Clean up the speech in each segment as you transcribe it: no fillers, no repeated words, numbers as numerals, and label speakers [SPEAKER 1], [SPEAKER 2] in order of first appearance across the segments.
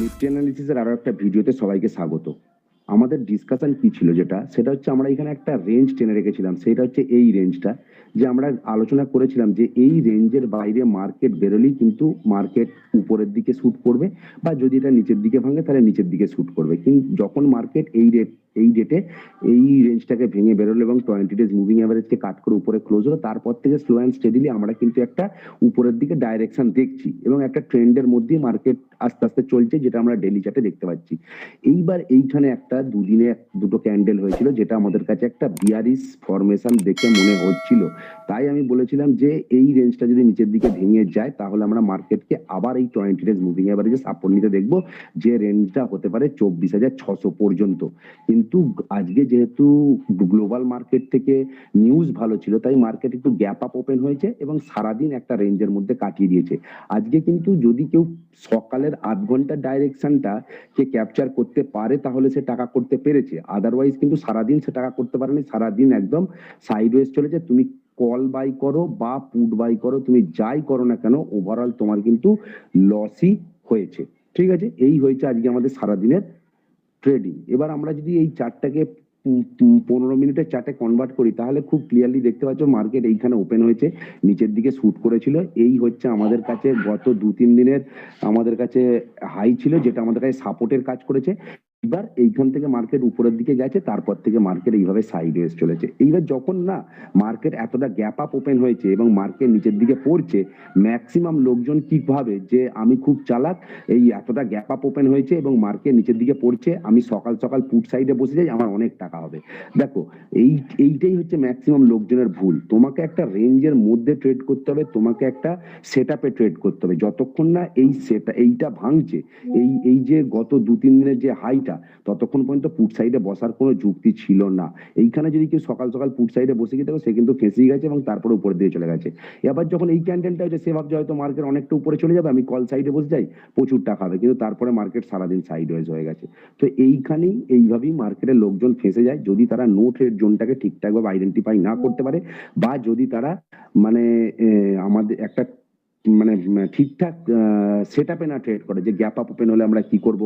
[SPEAKER 1] Nifty অ্যানালিসিসের আরো একটা ভিডিওতে সবাইকে স্বাগত। আমাদের ডিসকাশন কি ছিল, সেটা হচ্ছে আমরা এখানে একটা রেঞ্জ টেনে রেখেছিলাম। সেটা হচ্ছে এই রেঞ্জটা, যে আমরা আলোচনা করেছিলাম যে এই রেঞ্জের বাইরে মার্কেট বেরোলেই কিন্তু মার্কেট উপরের দিকে শুট করবে, বা যদি এটা নিচের দিকে ভাঙে তাহলে নিচের দিকে শুট করবে। কিন্তু যখন মার্কেট এই ডেটে এই রেঞ্জটাকে ভেঙে বেরোলো এবং 20 ডেজ মুভিং অ্যাভারেজকে কাট করে উপরে ক্লোজ হলো, তারপর থেকে স্লো অ্যান্ড স্টেডিলি আমরা কিন্তু একটা উপরের দিকে ডাইরেকশন দেখছি এবং একটা ট্রেন্ডের মধ্যে মার্কেট আস্তে আস্তে চলছে, যেটা আমরা ডেলি চার্টে দেখতে পাচ্ছি। এইবার এইখানে একটা দুদিনে দুটো ক্যান্ডেল হয়েছিল, যেটা আমাদের কাছে একটা বিয়ারিশ ফরমেশন দেখে মনে হচ্ছিল। তাই আমি বলেছিলাম যে এই রেঞ্জটা যদি নিচের দিকে ভেঙে যায় তাহলে আমরা মার্কেটকে আবার এই 20 ডেজ মুভিং অ্যাভারেজে সাপোর্ট নিতে দেখবো, যে রেঞ্জটা হতে পারে 24,600 পর্যন্ত। কিন্তু আজকে যেহেতু গ্লোবাল মার্কেট থেকে নিউজ ভালো ছিল, তাই মার্কেট একটু গ্যাপ আপ ওপেন হয়েছে এবং সারাদিন একটা রেঞ্জের মধ্যে কাটিয়ে দিয়েছে। আজকে কিন্তু যদি কেউ সকালের 8 ঘন্টার ডাইরেকশনটা কে ক্যাপচার করতে পারে তাহলে সে টাকা করতে পেরেছে, আদারওয়াইজ কিন্তু সারাদিন সে টাকা করতে পারেনি। সারাদিন একদম সাইডওয়েজ চলেছে। তুমি কল বাই করো বা পুট বাই করো, তুমি যাই করো না কেন, ওভারঅল তোমার কিন্তু লসই হয়েছে। ঠিক আছে, এই হয়েছে আজকে আমাদের সারাদিনের ট্রেডিং। এবার আমরা যদি এই চার্টটাকে 15 মিনিটের চার্টে কনভার্ট করি তাহলে খুব ক্লিয়ারলি দেখতে পাচ্ছ মার্কেট এইখানে ওপেন হয়েছে, নিচের দিকে শুট করেছিল। এই হচ্ছে আমাদের কাছে গত 2-3 দিনের আমাদের কাছে হাই ছিল, যেটা আমাদের কাছে সাপোর্টের কাজ করেছে। এবার এইখান থেকে মার্কেট উপরের দিকে গেছে, তারপর থেকে মার্কেট এইভাবে সাইডওয়েজ চলেছে। এইবার যখন না মার্কেট এতটা গ্যাপ আপ ওপেন হয়েছে এবং মার্কেট নিচের দিকে পড়ছে, ম্যাক্সিমাম লোকজন কি ভাবে যে আমি খুব চালাক, এই এতটা গ্যাপ আপ ওপেন হয়েছে এবং মার্কেট নিচের দিকে পড়ছে, আমি সকাল সকাল পুট সাইডে বসে যাই, আমার অনেক টাকা হবে। দেখো, এইটাই হচ্ছে ম্যাক্সিমাম লোকজনের ভুল। তোমাকে একটা রেঞ্জের মধ্যে ট্রেড করতে হবে, তোমাকে একটা সেটআপে ট্রেড করতে হবে। যতক্ষণ না এইটা ভাঙছে, এই যে গত 2-3 দিনের যে হাইটা, ততক্ষণ পর্যন্ত পুট সাইডে বসার কোনো যুক্তি ছিল না। এইখানে যদি কেউ সকাল সকাল পুট সাইডে বসে গিয়ে দেখো, সে কিন্তু ফেঁসে গেছে এবং তারপরে উপরে দিয়ে চলে গেছে। এবার যখন এই ক্যান্ডেলটা হচ্ছে, সে ভাবছে হয়তো মার্কেট অনেকটা উপরে চলে যাবে, আমি কল সাইডে বসে যাই, প্রচুর টাকা হবে। কিন্তু তারপরে মার্কেট সারাদিন সাইডওয়েজ হয়ে গেছে। তো এইভাবেই মার্কেটের লোকজন ফেঁসে যায়, যদি তারা নো ট্রেড জোনটাকে ঠিকঠাকভাবে আইডেন্টিফাই না করতে পারে, বা যদি তারা মানে আমাদের একটা মানে ঠিকঠাক সেটআপে না ট্রেড করে, যে গ্যাপ আপ ওপেন হলে আমরা কি করব,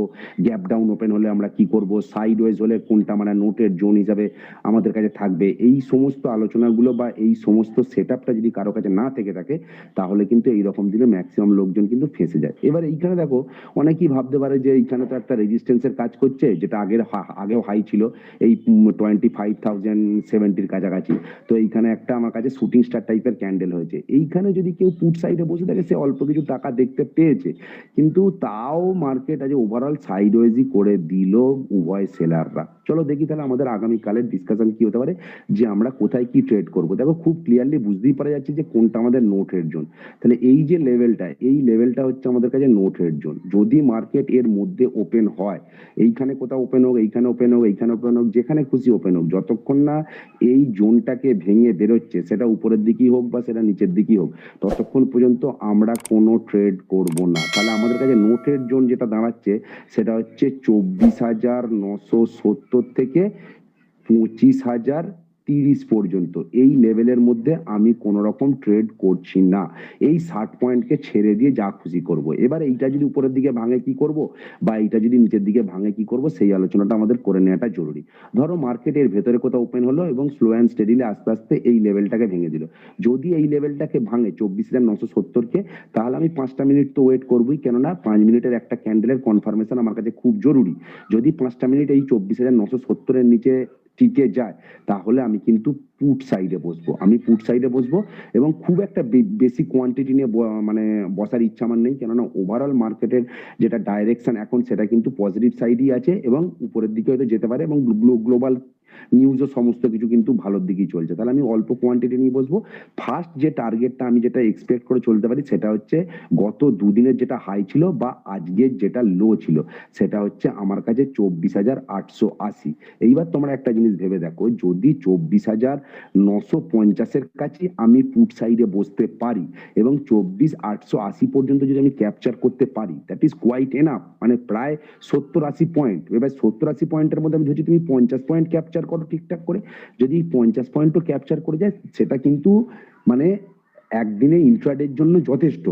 [SPEAKER 1] গ্যাপ ডাউন ওপেন হলে আমরা কি করব, সাইডওয়েজ হলে কোনটা মানে নোটের জোন হিসাবে আমাদের কাছে থাকবে। এই সমস্ত আলোচনাগুলো বা এই সমস্ত সেটআপটা যদি কারো কাছে না থেকে থাকে, তাহলে কিন্তু এইরকম দিলে ম্যাক্সিমাম লোকজন কিন্তু ফেঁসে যায়। এবার এইখানে দেখো, অনেকেই ভাবতে পারে যে এইখানে তো একটা রেজিস্ট্যান্সের কাজ করছে, যেটা আগেও হাই ছিল এই 25,070-র কাছাকাছি। তো এইখানে একটা আমার কাছে শুটিং স্টার টাইপের ক্যান্ডেল হয়েছে। এইখানে যদি কেউ পুট সাইডে বসে থাকে, সে অল্প কিছু টাকা দেখতে পেয়েছে, কিন্তু তাও মার্কেট আজ ওভারঅল সাইডওয়েজই করে দিল উভয় সেলাররা। চলো দেখি তাহলে আমাদের আগামীকালের ডিসকাশন কি হতে পারে, যে আমরা কোথায় কি ট্রেড করব। দেখো, খুব ক্লিয়ারলি বুঝতেই পারা যাচ্ছে যে কোনটা আমাদের নো ট্রেড জোন। তাহলে এই যে লেভেলটা, এই লেভেলটা হচ্ছে আমাদের কাছে নো ট্রেড জোন। যদি মার্কেট এর মধ্যে ওপেন হয়, এইখানে কোথাও ওপেন হোক, এইখানে ওপেন হোক, এইখানে ওপেন হোক, যেখানে খুশি ওপেন হোক, যতক্ষণ না এই জোনটাকে ভেঙে বেরোচ্ছে, সেটা উপরের দিকেই হোক বা সেটা নিচের দিকেই হোক, ততক্ষণ পর্যন্ত আমরা কোনো ট্রেড করব না। তাহলে আমাদের কাছে নো ট্রেড জোন যেটা দাঁড়াচ্ছে, সেটা হচ্ছে 24,970 থেকে 25,030 পর্যন্ত। এই লেভেলের মধ্যে আমি কোন রকম ট্রেড করছি না। এই 60 পয়েন্টকে ছেড়ে দিয়ে যা খুশি করব। এবার এইটা যদি উপরের দিকে ভাঙে কি করব, বা এইটা যদি নিচের দিকে ভাঙে কি করব, সেই আলোচনাটা আমাদের করে নেওয়াটা জরুরি। ধরো মার্কেট এর ভেতরে কোথাও ওপেন হলো এবং স্লো অ্যান্ড স্টেডিলি আস্তে আস্তে এই লেভেলটাকে ভেঙে দিল। যদি এই লেভেলটাকে ভাঙে 24,970-কে, তাহলে আমি 5টা মিনিট তো ওয়েট করবই, কেননা 5 মিনিটের একটা ক্যান্ডেলের কনফার্মেশন আমার কাছে খুব জরুরি। যদি 5টা মিনিট এই 24,970-এর নিচে টিকে যায়, তাহলে আমি কিন্তু পুট সাইডে বসবো। আমি পুট সাইডে বসবো এবং খুব একটা বেশি কোয়ান্টিটি নিয়ে মানে বসার ইচ্ছা আমার নেই, কেননা ওভারঅল মার্কেটের যেটা ডাইরেকশন এখন, সেটা কিন্তু পজিটিভ সাইডই আছে এবং উপরের দিকে হয়তো যেতে পারে, এবং গ্লোবাল নিউজও সমস্ত কিছু কিন্তু ভালোর দিকেই চলছে। তাহলে আমি অল্প কোয়ান্টিটি নিয়ে বসবো। ফার্স্ট যে টার্গেটটা আমি যেটা এক্সপেক্ট করে চলতে পারি, সেটা হচ্ছে গত দুদিনের যেটা হাই ছিল বা আজকের যেটা লো ছিল, সেটা হচ্ছে আমার কাছে 24,880। এইবার তোমরা একটা জিনিস ভেবে দেখো, যদি 24,950-এর কাছে আমি পুট সাইডে বসতে পারি এবং 24,880 পর্যন্ত যদি আমি ক্যাপচার করতে পারি, দ্যাট ইজ কোয়াইট এনাফ, মানে প্রায় 70-80 পয়েন্ট। এবার 70-80 পয়েন্টের মধ্যে আমি ধরছি তুমি 50 পয়েন্ট ক্যাপচার করো ঠিকঠাক করে, যদি 50 পয়েন্টও ক্যাপচার করে যায়, সেটা কিন্তু মানে একদিনে ইন্ট্রাডের জন্য যথেষ্ট।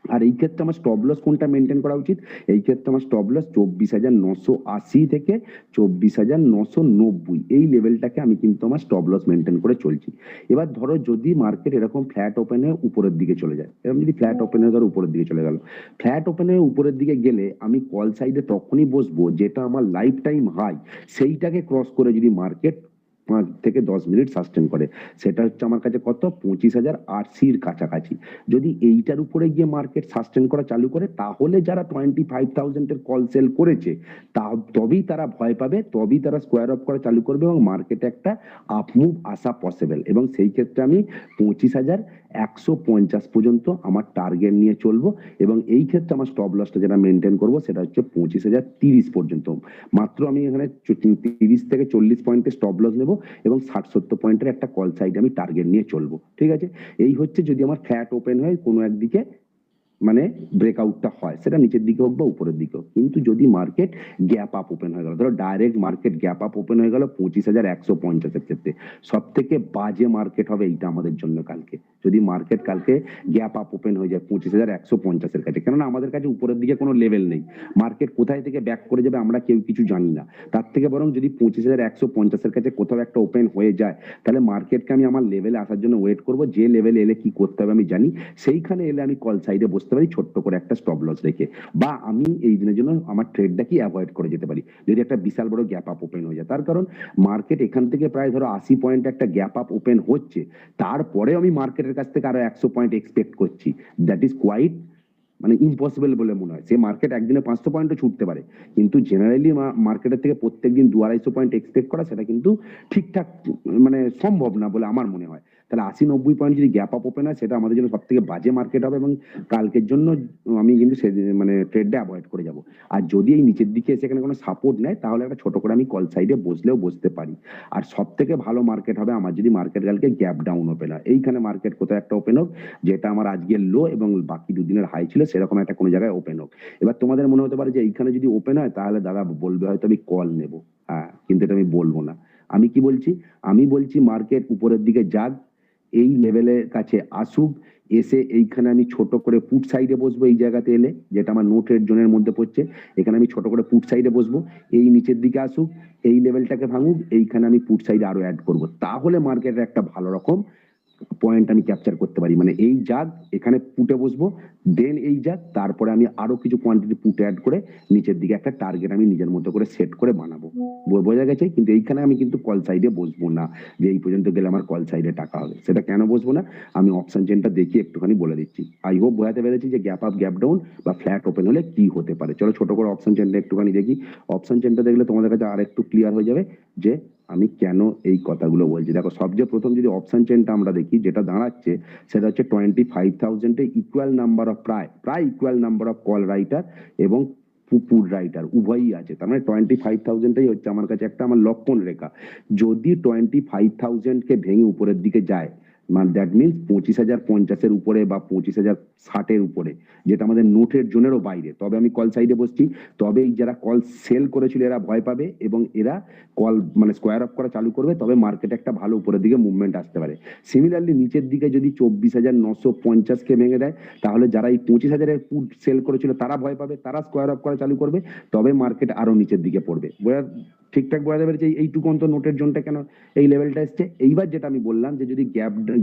[SPEAKER 1] আর এই ক্ষেত্রে আমার স্টপ লস কোনটা মেনটেন করা উচিত? এই ক্ষেত্রে আমার স্টপ লস 24,980 থেকে 24,990 এই লেভেলটাকে আমি কিন্তু আমার স্টপ লস মেনটেন করে চলছি। এবার ধরো যদি মার্কেট এরকম ফ্ল্যাট ওপেনে উপরের দিকে চলে যায়, এরকম যদি ফ্ল্যাট ওপেনে ধরো উপরের দিকে চলে গেল, ফ্ল্যাট ওপেনে উপরের দিকে গেলে আমি কল সাইডে তখনই বসবো যেটা আমার লাইফ টাইম হাই সেইটাকে ক্রস করে যদি মার্কেট 5 থেকে 10 মিনিট সাস্টেন করে, সেটা হচ্ছে আমার কাছে কত, 25,080 কাছাকাছি। যদি এইটার উপরে গিয়ে মার্কেট সাস্টেন করা চালু করে, তাহলে যারা 25,000 এর কল সেল করেছে তবেই তারা ভয় পাবে, তবেই তারা স্কোয়ার অফ করা চালু করবে এবং মার্কেটে একটা আপ মুভ আসা পসিবল। এবং সেই ক্ষেত্রে আমি 25,150 পর্যন্ত আমার টার্গেট নিয়ে চলবো। এবং এই ক্ষেত্রে আমার স্টপ লসটা যেটা মেনটেন করবো সেটা হচ্ছে 25,030 পর্যন্ত। মাত্র আমি এখানে 30 থেকে 40 পয়েন্টের স্টপ লস নেবো এবং 60-70 পয়েন্টের একটা কল সাইড আমি টার্গেট নিয়ে চলবো। ঠিক আছে, এই হচ্ছে যদি আমার ফ্ল্যাট ওপেন হয় কোনো একদিকে, মানে ব্রেকআউটটা হয়, সেটা নিচের দিকে হোক বা উপরের দিকে হোক। কিন্তু যদি মার্কেট গ্যাপ আপ ওপেন হয়ে গেল, ধরো direct market gap up open হয়ে গেল 25,150 ক্ষেত্রে, সব থেকে বাজে মার্কেট হবে এইটা আমাদের জন্য কালকে। যদি মার্কেট কালকে গ্যাপ আপ ওপেন হয়ে যায় 25,150 কাছে, কেননা আমাদের কাছে উপরের দিকে কোনো লেভেল নেই, মার্কেট কোথায় থেকে ব্যাক করে যাবে আমরা কেউ কিছু জানি না। তার থেকে বরং যদি 25,150 কাছে কোথাও একটা ওপেন হয়ে যায়, তাহলে মার্কেটকে আমি আমার লেভেলে আসার জন্য ওয়েট করবো, যে লেভেলে এলে কি করতে হবে আমি জানি, সেইখানে এলে আমি কল সাইডে বসতে পারি ছোট্ট করে একটা স্টপ লস রেখে, বা আমি এই দিনের জন্য আমার ট্রেডটা কি অ্যাভয়েড করে যেতে পারি যদি একটা বিশাল বড় গ্যাপ আপ ওপেন হয়ে যায়। তার কারণ মার্কেট এখান থেকে প্রায় ধরো 80 পয়েন্ট একটা গ্যাপ আপ ওপেন হচ্ছে, তারপরে আমি মার্কেটের কাছ থেকে আরো 100 পয়েন্ট এক্সপেক্ট করছি, দ্যাট ইজ কোয়াইট মানে ইম্পসিবল বলে মনে হয়। সে মার্কেট একদিনে 500 পয়েন্টও ছুটতে পারে, কিন্তু জেনারেলি মার্কেটের থেকে প্রত্যেকদিন 200-250 পয়েন্ট এক্সপেক্ট করা সেটা কিন্তু ঠিকঠাক মানে সম্ভব না বলে আমার মনে হয়। তাহলে 80-90 পয়েন্ট যদি গ্যাপ আপ ওপেন হয়, সেটা আমাদের জন্য সব থেকে বাজে মার্কেট হবে এবং কালকের জন্য আমি কিন্তু মানে ট্রেডটা অ্যাভয়েড করে যাব। আর যদি এই নিচের দিকে সেখানে কোনো সাপোর্ট নেয়, তাহলে একটা ছোট করে আমি কল সাইডে বসলেও বসতে পারি। আর সব থেকে ভালো মার্কেট হবে আমার যদি মার্কেট কালকে গ্যাপ ডাউন ওপেন হয়, এইখানে মার্কেট কোথাও একটা ওপেন হোক যেটা আমার আজকের লো এবং বাকি দুদিনের হাই ছিল সেরকম একটা কোনো জায়গায় ওপেন হোক। এবার তোমাদের মনে হতে পারে যে এইখানে যদি ওপেন হয় তাহলে দাদা বলবে হয়তো আমি কল নেব, হ্যাঁ, কিন্তু এটা আমি বলবো না। আমি কি বলছি, আমি বলছি মার্কেট উপরের দিকে যাক, এই লেভেলের কাছে আসুক, এসে এইখানে আমি ছোট করে পুট সাইডে বসবো, এই জায়গাতে এলে যেটা আমার নো ট্রেড জোনের মধ্যে পড়ছে, এখানে আমি ছোট করে পুট সাইডে বসবো, এই নিচের দিকে আসুক, এই লেভেলটাকে ভাঙুক, এইখানে আমি পুট সাইডে আরো অ্যাড করবো, তাহলে মার্কেটের একটা ভালো রকম পয়েন্ট আমি ক্যাপচার করতে পারি। মানে এই যাক এখানে পুটে বসবো, দেন এই যাক, তারপরে আমি আরো কিছু কোয়ান্টিটি পুটে অ্যাড করে নিচের দিকে একটা টার্গেট আমি নিজের মতো করে সেট করে বানাবো। বোঝা গেছে? কিন্তু এইখানে আমি কিন্তু কল সাইডে বসবো না যে এই পর্যন্ত গেলে আমার কল সাইডে টাকা হবে, সেটা কেন বসবো না আমি অপশন চেনটা দেখি একটুখানি বলে দিচ্ছি। আই হোপ বোঝাতে পেরেছি যে গ্যাপ আপ গ্যাপ ডাউন বা ফ্ল্যাট ওপেন হলে কি হতে পারে। চলো ছোট করে অপশন চেনটা একটুখানি দেখি। অপশন চেনটা দেখলে তোমাদের কাছে আর একটু ক্লিয়ার হয়ে যাবে যে আমি কেন এই কথাগুলো বলছি। দেখো সবচেয়ে প্রথম যদি অপশন চেনটা আমরা দেখি, যেটা দাঁড়াচ্ছে সেটা হচ্ছে 25,000 ইকুয়াল নাম্বার অফ প্রায় equal number of call writer এবং পুট রাইটার উভয়ই আছে। তার মানে 25,000টাই হচ্ছে আমার কাছে একটা আমার লক্ষণ রেখা। যদি 25,000 কে ভেঙে উপরের দিকে যায়, মানে দ্যাট মিনস 25,050 উপরে বা 25,060 উপরে, যেটা আমাদের নোটের জোনেরও বাইরে, তবে আমি কল সাইডে বসছি। তবে এই যারা কল সেল করেছিল এরা ভয় পাবে এবং এরা কল মানে স্কোয়ার অফ করা চালু করবে, তবে মার্কেটে একটা ভালো উপরের দিকে মুভমেন্ট আসতে পারে। সিমিলারলি নিচের দিকে যদি 24,950 কে ভেঙে দেয়, তাহলে যারা এই 25,000-এর পুট সেল করেছিল তারা ভয় পাবে, তারা স্কোয়ার অফ করা চালু করবে, তবে মার্কেট আরো নিচের দিকে পড়বে। ঠিকঠাক বোঝাতে পেরেছি এইটুকু অন্তত নোটের জোনটা কেন এই লেভেলটা এসছে। এইবার যেটা আমি বললাম যে যদি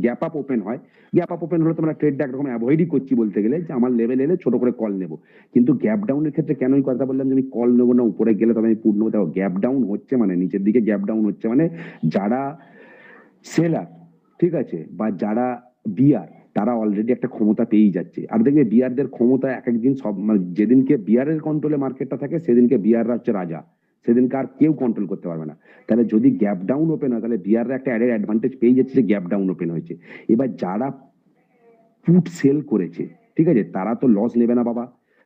[SPEAKER 1] গ্যাপ আপ ওপেন হয়, গ্যাপ আপ ওপেন হলে তোমরা ট্রেডটা একরকম অ্যাভয়েডই করছি বলতে গেলে, যে আমার লেভেল এলে ছোট করে কল নেব। কিন্তু গ্যাপ ডাউনের ক্ষেত্রে কেন এই কথা বললাম যে আমি কল নেবো না, উপরে গেলে তবে আমি পুট নেবো। দেখো গ্যাপ ডাউন হচ্ছে মানে নিচের দিকে গ্যাপ ডাউন হচ্ছে মানে যারা সেলার, ঠিক আছে, বা যারা বিয়ার, তারা অলরেডি একটা ক্ষমতা পেয়েই যাচ্ছে। আর দেখবে বিয়ারদের ক্ষমতা এক একদিন সব মানে যেদিনকে বিয়ারের কন্ট্রোলে মার্কেটটা থাকে সেদিনকে বিয়াররা হচ্ছে রাজা, সেদিনকে আর কেউ কন্ট্রোল করতে পারবে না। তাহলে যদি গ্যাপ ডাউন ওপেন হয়, তাহলে বিয়াররা একটা অ্যাডেড অ্যাডভান্টেজ পেয়ে যাচ্ছে যে গ্যাপ ডাউন ওপেন হয়েছে। এবার যারা পুট সেল করেছে, ঠিক আছে, তারা তো লস নেবে না বাবা।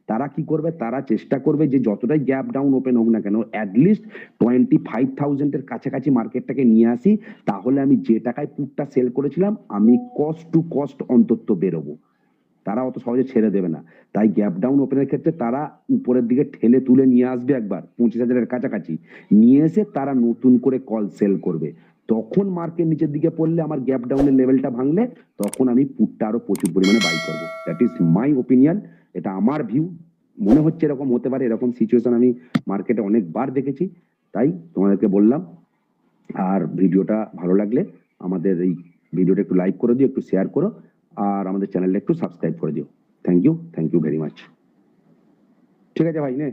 [SPEAKER 1] তারা কি করবে, তারা চেষ্টা করবে যে যতটাই গ্যাপ ডাউন ওপেন হোক না কেন, অ্যাটলিস্ট 25,000-এর কাছাকাছি মার্কেটটাকে নিয়ে আসি, তাহলে আমি যে টাকায় পুটটা সেল করেছিলাম আমি কস্ট টু কস্ট অন্তত বেরোবো। তারা অত সহজে ছেড়ে দেবে না। তাই গ্যাপ ডাউন ওপেনের ক্ষেত্রে তারা উপরের দিকে ঠেলে তুলে নিয়ে আসবে একবার 25,000-এর কাছাকাছি, নিয়ে এসে তারা নতুন করে কল সেল করবে। তখন মার্কেট নিচের দিকে পড়লে আমার গ্যাপ ডাউনের লেভেলটা ভাঙলে তখন আমি পুটটা আরো প্রচুর পরিমাণে বাই করবো। দ্যাট ইজ মাই ওপিনিয়ন, এটা আমার ভিউ। মনে হচ্ছে এরকম হতে পারে, এরকম সিচুয়েশন আমি মার্কেটে অনেকবার দেখেছি, তাই তোমাদেরকে বললাম। আর ভিডিওটা ভালো লাগলে আমাদের এই ভিডিওটা একটু লাইক করে দিও, একটু শেয়ার করো, আর আমাদের চ্যানেলটা একটু সাবস্ক্রাইব করে দিও। Thank you very much. ঠিক আছে ভাই নে।